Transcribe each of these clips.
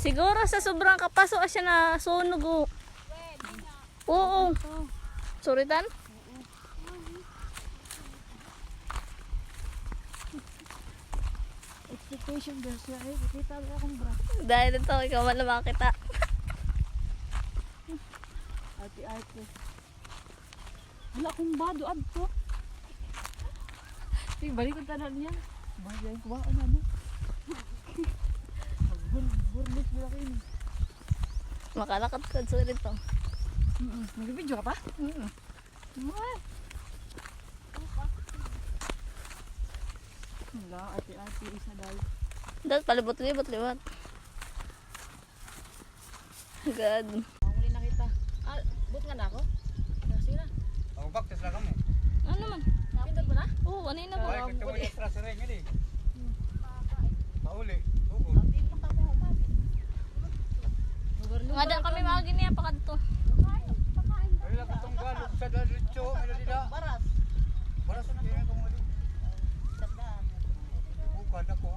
Siguro sa sobrang kapaso siya na sunog o. Oo. Suritan? Expectation girls ya. Kita ba akong bra? Dahil ito, ikaw man na makita. Ate. Hala akong bado adto. Sige, balik ko tanan niya. Bagay ko ba ano? Burlis ba kayo? Makalakad ka surito. Nag-video ka pa? Wala, ate isa dahil. Dahil palibot-libot, liwat. God. Huli na kita. But nga na ako? Kasi na. Ako bakit lang kamo? Ano man? Pindot mo na? Oo, kanina ba? Ay, kagtawag yung extra sa ring, hindi. Pauli, tugod. Nga dyan kami makagin niya pa kadto. Ay, lang itong galog sa dalritso, meron baras. Baras na kaya itong mali. Bukad ako.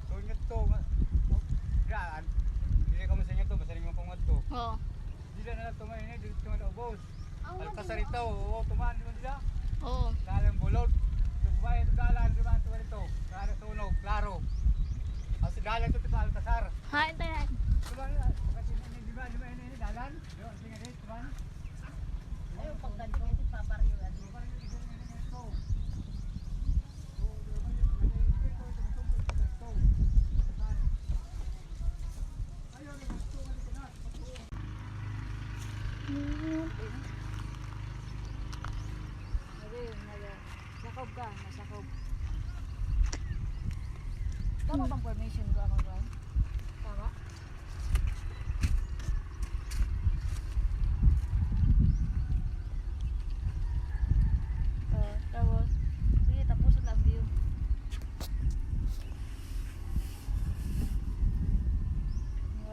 So, nyo to. Yan. Hindi ka masanya to, masaling mo pang to. Oo. Dila na lang tumayin eh, dito tumayin ako, boss. Alcazar ito, oo, tumaan, di ba dila? Oo. Dalang bulod. Tumayin ito dalan, tumaan tumayin ito. Klaro tunog, klaro. Kasi dalan ito sa Alcazar. Hain tayo. Tumaan, kasi di ba ini dalan? Yun, sige rin, tumaan. Ayaw pagganto ito paparyo. Sakob ka, nasakob. Tama bang formation ko ako ba? Tama? Tapos, sige, tapos na view.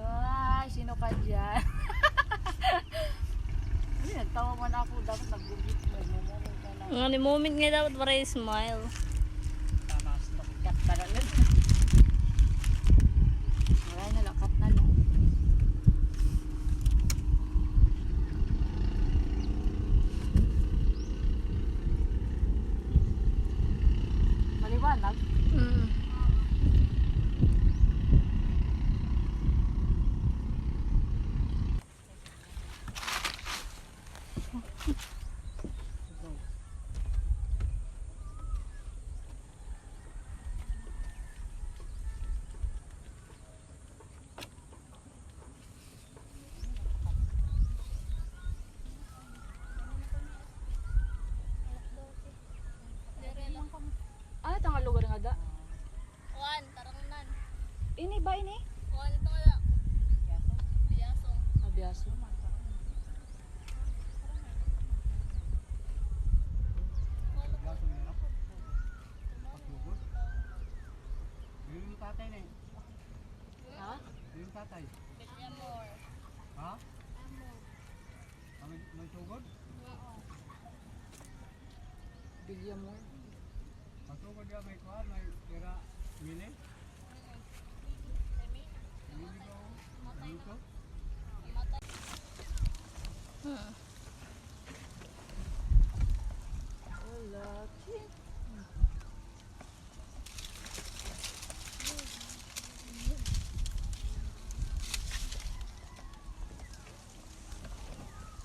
Ay, sino ka dyan? Hindi, nagtawa man ako. Dapat nag-gugit mo. Moment ka lang. Nga ni moment nga dapat para smile. Tamas, nakikat na lang. Maray na lakat na no. Maliwanag. Mm. Ano tanga lugar nga da? Kuan, tarangunan. Ini ba ini? Kuan ito nga. Biyaso. Abiyaso. Laso niya, no? Pagtugod. Yun yung tatay na eh. Ha? Yun yung tatay. Bilyamor. Ha? May tugod? Bilya mo. Ang tugod niya may kuhan, may tira mili. Mili ba ako? Luto? Wala.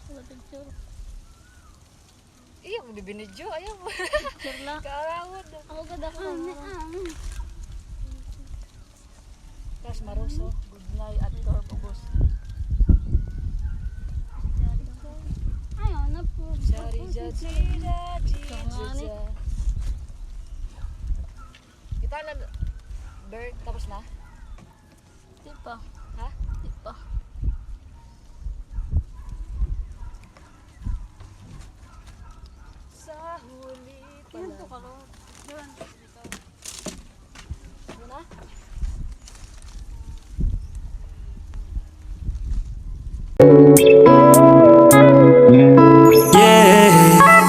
Wala picture. Iya, mo binidyo. Ayaw mo. Picture lang. Karawad. Ako ganda ko. Tapos Maruso. Good night at Torb Ubos. Ayaw na po. Sorry, Jajida. Kita na. Bird. Tapos na? Di pa. Ha? Di pa. Sa huli pala. Yan to kalo. Yan. Ano na? Yeah,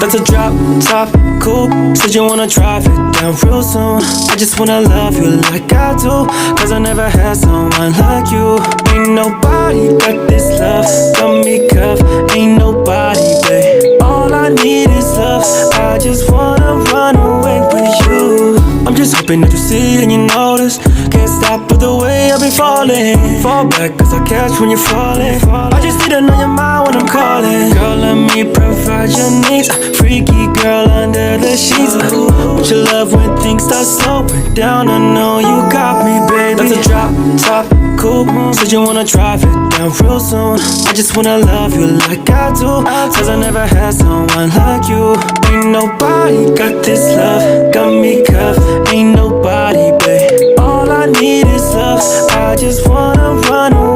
that's a drop top, cool. Said you wanna drive it down real soon. I just wanna love you like I do, cause I never had someone like you. Ain't nobody got this love, got me cuffed. Ain't nobody, babe. All I need is love. I just wanna run away with you. I'm just hoping that you see and you notice. Can't stop with the way I've been falling. Fall back cause I catch when you're falling. I just need to know your mind when I'm calling. Girl, let me provide your needs. Freaky girl under the sheets. But your love when things start slowing down. I know you got me, baby. That's a drop top coupe. Said you wanna drive it down real soon. I just wanna love you like I do, cause I never had someone like you. Ain't nobody got this love, got me cuffed. Ain't nobody, babe. All I need is love. I just wanna run away